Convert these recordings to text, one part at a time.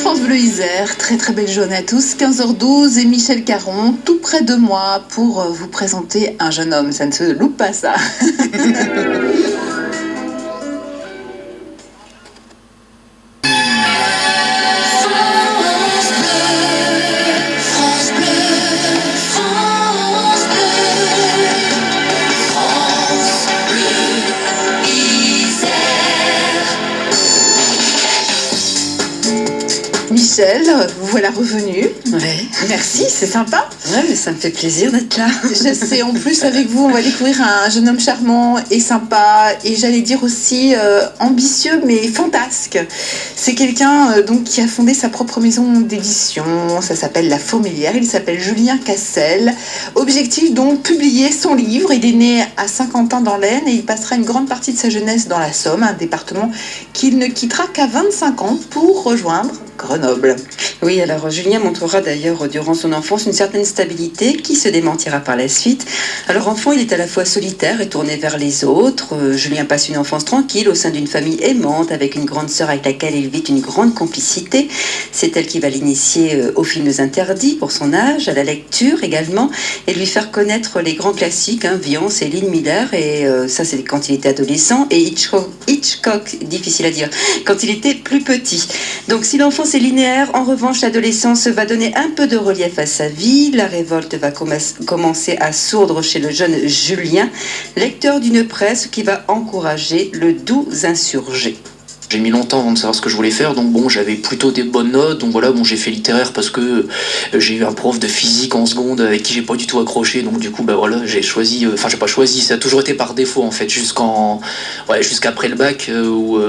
France Bleu Isère, très très belle journée à tous, 15h12 et Michel Caron, tout près de moi pour vous présenter un jeune homme, ça ne se loupe pas ça. Michel, vous voilà revenu. Ouais. Merci, c'est sympa. Ouais, mais ça me fait plaisir d'être là. Je sais, en plus avec vous, on va découvrir un jeune homme charmant et sympa et j'allais dire aussi ambitieux mais fantasque. C'est quelqu'un donc qui a fondé sa propre maison d'édition, ça s'appelle La Fourmilière, il s'appelle Julien Cassel. Objectif donc, publier son livre. Il est né à Saint-Quentin dans l'Aisne et il passera une grande partie de sa jeunesse dans la Somme, un département qu'il ne quittera qu'à 25 ans pour rejoindre Grenoble. Oui, alors Julien montrera d'ailleurs durant son enfance une certaine stabilité qui se démentira par la suite. Alors enfant, il est à la fois solitaire et tourné vers les autres. Julien passe une enfance tranquille au sein d'une famille aimante avec une grande sœur avec laquelle il vit une grande complicité. C'est elle qui va l'initier aux films interdits pour son âge, à la lecture également, et lui faire connaître les grands classiques, Vian, Céline, Miller, et ça c'est quand il était adolescent, et Hitchcock, difficile à dire, quand il était plus petit. Donc si l'enfance est linéaire, en revanche l'adolescence va donner un peu de relief à sa vie. La révolte va commencer à sourdre chez le jeune Julien, lecteur d'une presse qui va encourager le doux insurgé. J'ai mis longtemps avant de savoir ce que je voulais faire, donc bon, j'avais plutôt des bonnes notes, donc voilà, bon, j'ai fait littéraire parce que j'ai eu un prof de physique en seconde avec qui j'ai pas du tout accroché, donc du coup, bah voilà, j'ai choisi, enfin j'ai pas choisi, ça a toujours été par défaut en fait, jusqu'après le bac, où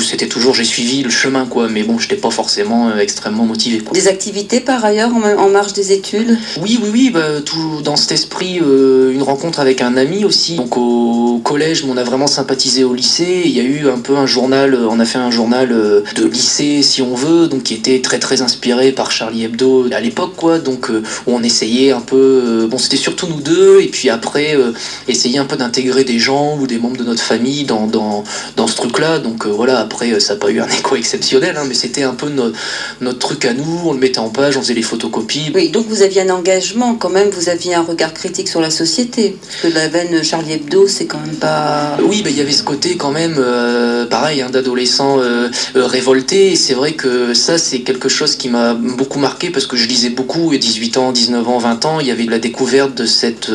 c'était toujours, j'ai suivi le chemin quoi, mais bon, j'étais pas forcément extrêmement motivé quoi. Des activités par ailleurs en marge des études? Oui, bah, tout dans cet esprit, une rencontre avec un ami aussi, donc au collège, on a vraiment sympathisé au lycée, il y a eu un peu un journal, on a fait un journal de lycée si on veut, donc qui était très très inspiré par Charlie Hebdo à l'époque quoi, donc où on essayait un peu, bon c'était surtout nous deux, et puis après essayer un peu d'intégrer des gens ou des membres de notre famille dans ce truc là, donc voilà, après ça n'a pas eu un écho exceptionnel, mais c'était un peu notre truc à nous, on le mettait en page, on faisait les photocopies. Oui, donc vous aviez un engagement quand même, vous aviez un regard critique sur la société, parce que la veine Charlie Hebdo c'est quand même pas... Oui, il y avait ce côté quand même, pareil, d'adolescent révolté, et c'est vrai que ça c'est quelque chose qui m'a beaucoup marqué parce que je lisais beaucoup, et 18 ans, 19 ans, 20 ans, il y avait la découverte de cette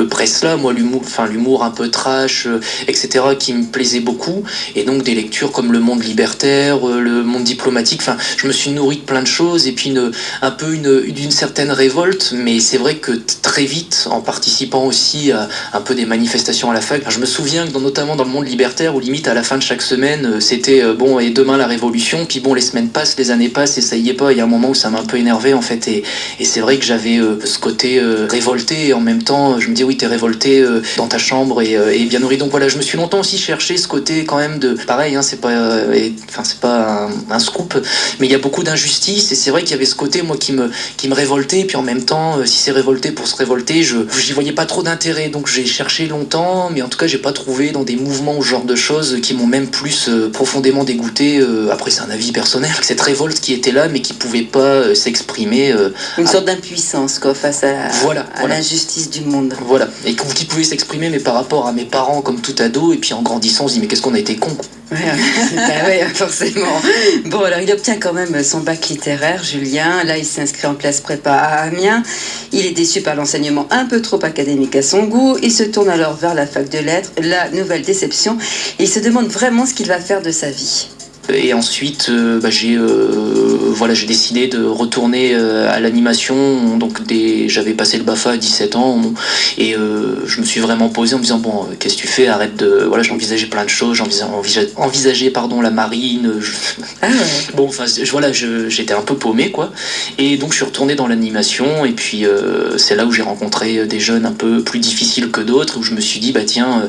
presse-là, moi l'humour un peu trash, etc., qui me plaisait beaucoup, et donc des lectures comme Le Monde libertaire, Le Monde diplomatique, enfin je me suis nourri de plein de choses, et puis d'une certaine révolte, mais c'est vrai que très vite, en participant aussi à un peu des manifestations à la fac, je me souviens que notamment dans Le Monde libertaire, où limite à la fin de chaque semaine, c'était bon, et demain la révolution, puis bon, les semaines passent, les années passent, et ça y est pas, il y a un moment où ça m'a un peu énervé en fait, et c'est vrai que j'avais ce côté révolté, et en même temps je me dis oui, t'es révolté dans ta chambre et bien nourri, donc voilà, je me suis longtemps aussi cherché ce côté quand même de, pareil, c'est pas un scoop, mais il y a beaucoup d'injustice, et c'est vrai qu'il y avait ce côté moi qui me révoltait, et puis en même temps, si c'est révolté pour se révolter, j'y voyais pas trop d'intérêt, donc j'ai cherché longtemps, mais en tout cas j'ai pas trouvé dans des mouvements ou ce genre de choses qui m'ont même plus profondément dégoûté. Après c'est un avis personnel, cette révolte qui était là mais qui pouvait pas s'exprimer. Une sorte d'impuissance quoi, face à l'injustice du monde. Voilà, et qui pouvait s'exprimer mais par rapport à mes parents comme tout ado, et puis en grandissant on se dit mais qu'est-ce qu'on a été con. Ouais, forcément. Bon, alors il obtient quand même son bac littéraire, Julien. Là, il s'inscrit en classe prépa à Amiens. Il est déçu par l'enseignement un peu trop académique à son goût. Il se tourne alors vers la fac de lettres, la nouvelle déception. Il se demande vraiment ce qu'il va faire de sa vie. Et ensuite, j'ai décidé de retourner à l'animation. Donc j'avais passé le BAFA à 17 ans, et je me suis vraiment posé en me disant bon, qu'est-ce que tu fais? Arrête de, voilà, j'envisageais plein de choses, j'envisageais la marine. Bon, enfin voilà, j'étais un peu paumé quoi. Et donc je suis retourné dans l'animation, et puis c'est là où j'ai rencontré des jeunes un peu plus difficiles que d'autres, où je me suis dit bah tiens,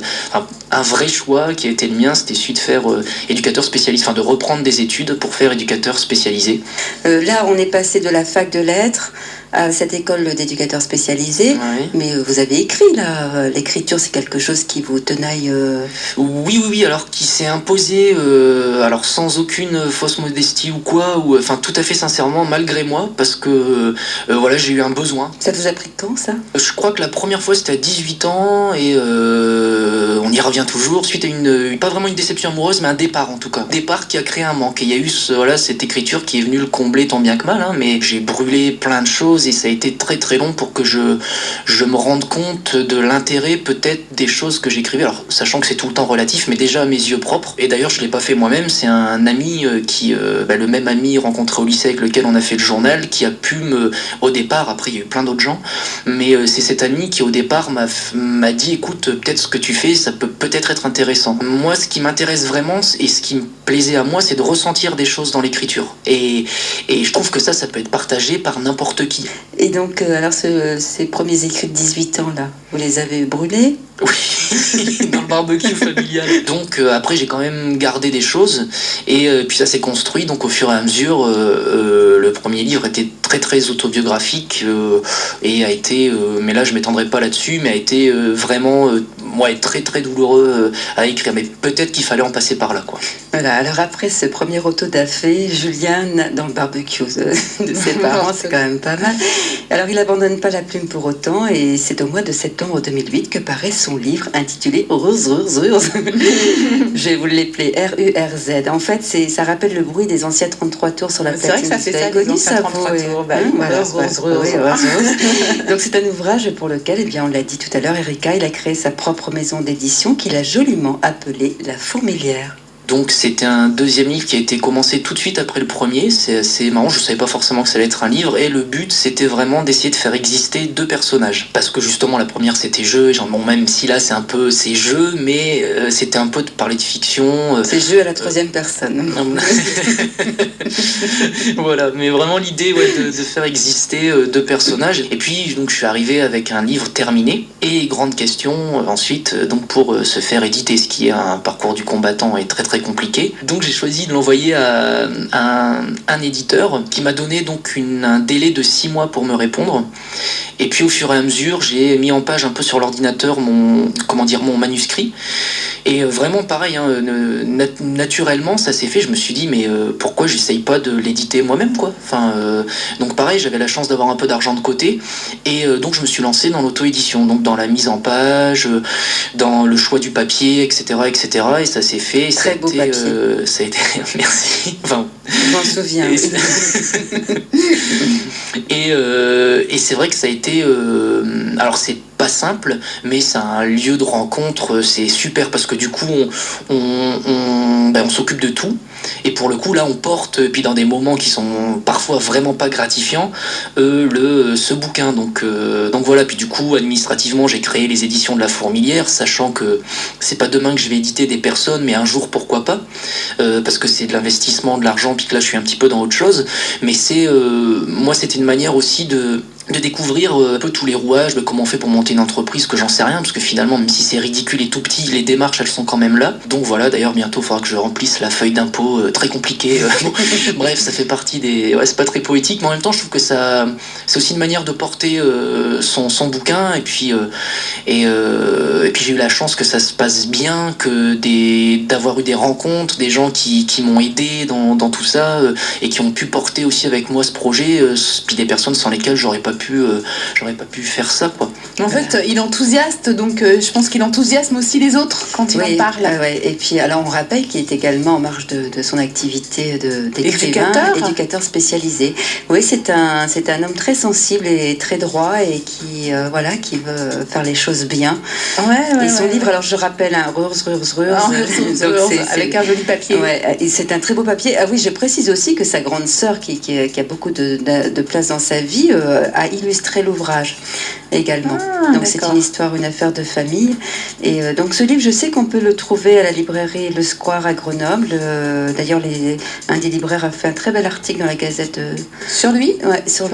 un vrai choix qui a été le mien, c'était celui de faire éducateur spécialiste, enfin de reprendre des études pour faire éducateur spécialisé. Là, on est passé de la fac de lettres à cette école d'éducateurs spécialisés. Ouais. Mais vous avez écrit, là. L'écriture, c'est quelque chose qui vous tenaille... Oui, alors qui s'est imposé, alors sans aucune fausse modestie ou quoi, ou enfin tout à fait sincèrement, malgré moi, parce que voilà, j'ai eu un besoin. Ça vous a pris quand, ça? Je crois que la première fois c'était à 18 ans et on y revient toujours suite à pas vraiment une déception amoureuse mais un départ en tout cas. Départ qui a créé un manque et il y a eu voilà, cette écriture qui est venue le combler tant bien que mal, hein, mais j'ai brûlé plein de choses et ça a été très très long pour que je me rende compte de l'intérêt peut-être des choses que j'écrivais. Alors sachant que c'est tout le temps relatif mais déjà à mes yeux propres et d'ailleurs je l'ai pas fait moi-même, c'est un ami le même ami rencontré au lycée avec lequel on a fait le journal qui a pu au départ, après il y a eu plein d'autres gens, mais c'est cet ami qui au départ m'a dit écoute, peut-être ce que tu fais ça peut peut-être être intéressant. Moi ce qui m'intéresse vraiment et ce qui me plaisait à moi c'est de ressentir des choses dans l'écriture et je trouve que ça peut être partagé par n'importe qui. Et donc alors ces premiers écrits de 18 ans là, vous les avez brûlés? Oui, dans le barbecue familial. Donc après j'ai quand même gardé des choses et puis ça s'est construit donc au fur et à mesure. Le premier livre était très très autobiographique et a été, mais là je m'étendrai pas là-dessus, mais a été vraiment très très douloureux à écrire. Mais peut-être qu'il fallait en passer par là quoi. Voilà, alors après ce premier auto-da-fé, Julien dans le barbecue de ses parents, c'est quand même pas mal. Alors il abandonne pas la plume pour autant et c'est au mois de septembre 2008 que paraît son livre intitulé Ruz. Je vais vous l'appeler RURZ. En fait, ça rappelle le bruit des anciens 33 tours sur la platine. C'est vrai que ça fait ça, les anciens 33 tours. Donc c'est un ouvrage pour lequel, on l'a dit tout à l'heure, Erika, il a créé sa propre maison d'édition qu'il a joliment appelée La Fourmilière. Donc c'était un deuxième livre qui a été commencé tout de suite après le premier. C'est assez marrant, je savais pas forcément que ça allait être un livre. Et le but c'était vraiment d'essayer de faire exister deux personnages. Parce que justement la première c'était jeu, même si là c'est jeu, mais c'était un peu de parler de fiction. C'est jeu à la troisième personne. Voilà, mais vraiment l'idée de faire exister deux personnages. Et puis donc je suis arrivé avec un livre terminé. Et grande question ensuite donc pour se faire éditer, ce qui est un parcours du combattant et très très compliqué. Donc j'ai choisi de l'envoyer à un éditeur qui m'a donné donc un délai de 6 mois pour me répondre. Et puis au fur et à mesure, j'ai mis en page un peu sur l'ordinateur mon manuscrit. Et vraiment pareil, naturellement ça s'est fait. Je me suis dit mais pourquoi j'essaye pas de l'éditer moi-même quoi. Donc pareil, j'avais la chance d'avoir un peu d'argent de côté et donc je me suis lancé dans l'auto-édition, donc dans la mise en page, dans le choix du papier, etc. Et ça s'est fait. Très beau papier. Ça a été merci. Enfin, je m'en souviens. Et c'est vrai que ça a été alors c'est pas simple, mais c'est un lieu de rencontre, c'est super parce que du coup on s'occupe de tout et pour le coup là on porte, puis dans des moments qui sont parfois vraiment pas gratifiants, ce bouquin donc voilà. Puis du coup administrativement j'ai créé les éditions de La Fourmilière, sachant que c'est pas demain que je vais éditer des personnes, mais un jour pourquoi pas, parce que c'est de l'investissement, de l'argent, puis que là je suis un petit peu dans autre chose, mais moi c'était une manière aussi de découvrir un peu tous les rouages, comment on fait pour monter une entreprise, que j'en sais rien, parce que finalement, même si c'est ridicule et tout petit, les démarches, elles sont quand même là. Donc voilà, d'ailleurs, bientôt, il faudra que je remplisse la feuille d'impôt, très compliquée. Bref, ça fait partie des... Ouais, c'est pas très poétique, mais en même temps, je trouve que c'est aussi une manière de porter son bouquin, et puis j'ai eu la chance que ça se passe bien, d'avoir eu des rencontres, des gens qui m'ont aidé dans tout ça, et qui ont pu porter aussi avec moi ce projet, puis des personnes sans lesquelles j'aurais pas pu faire ça quoi. En fait, il enthousiaste, donc je pense qu'il enthousiasme aussi les autres quand il en parle. Ouais. Et puis alors on rappelle qu'il est également en marge de son activité d'écrivain, éducateur spécialisé. Oui, c'est un homme très sensible et très droit et qui veut faire les choses bien. Et son livre, alors je rappelle, Ruz, avec un joli papier. Ouais, et c'est un très beau papier. Ah oui, je précise aussi que sa grande sœur, qui a beaucoup de place dans sa vie, a illustré l'ouvrage également. Donc c'est une histoire, une affaire de famille. Et donc ce livre, je sais qu'on peut le trouver à la librairie Le Square à Grenoble. D'ailleurs, un des libraires a fait un très bel article dans la Gazette. Sur lui ? Ouais, sur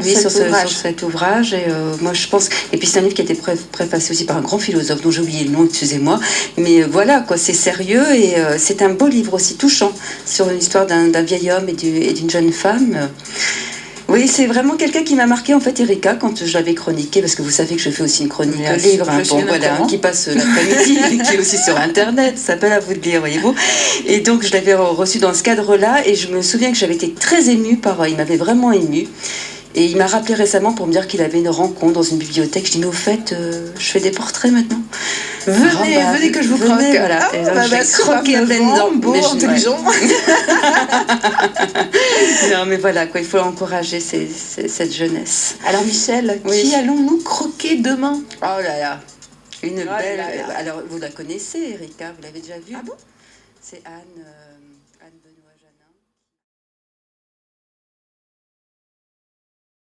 cet ouvrage. Et moi, je pense. Et puis c'est un livre qui a été préfacé aussi par un grand philosophe dont j'ai oublié le nom, excusez-moi. Mais voilà, quoi, c'est sérieux et c'est un beau livre aussi touchant sur une histoire d'un vieil homme et d'une jeune femme. Oui, c'est vraiment quelqu'un qui m'a marqué en fait, Erika, quand je l'avais chroniqué, parce que vous savez que je fais aussi une chronique livre, qui passe l'après-midi, qui est aussi sur Internet, ça s'appelle À vous de lire, voyez-vous. Et donc je l'avais reçu dans ce cadre-là, et je me souviens que j'avais été très émue il m'avait vraiment émue. Et il m'a rappelé récemment pour me dire qu'il avait une rencontre dans une bibliothèque. Je dis, mais au fait, je fais des portraits maintenant. Venez que je vous croque. Voilà. Et donc, je croquer à pleine dents, beau, intelligent. Non, mais voilà, quoi, il faut encourager cette jeunesse. Alors Michel, qui allons-nous croquer demain? Oh là là, une belle... Alors, vous la connaissez, Erika, vous l'avez déjà vue? Ah bon? C'est Anne...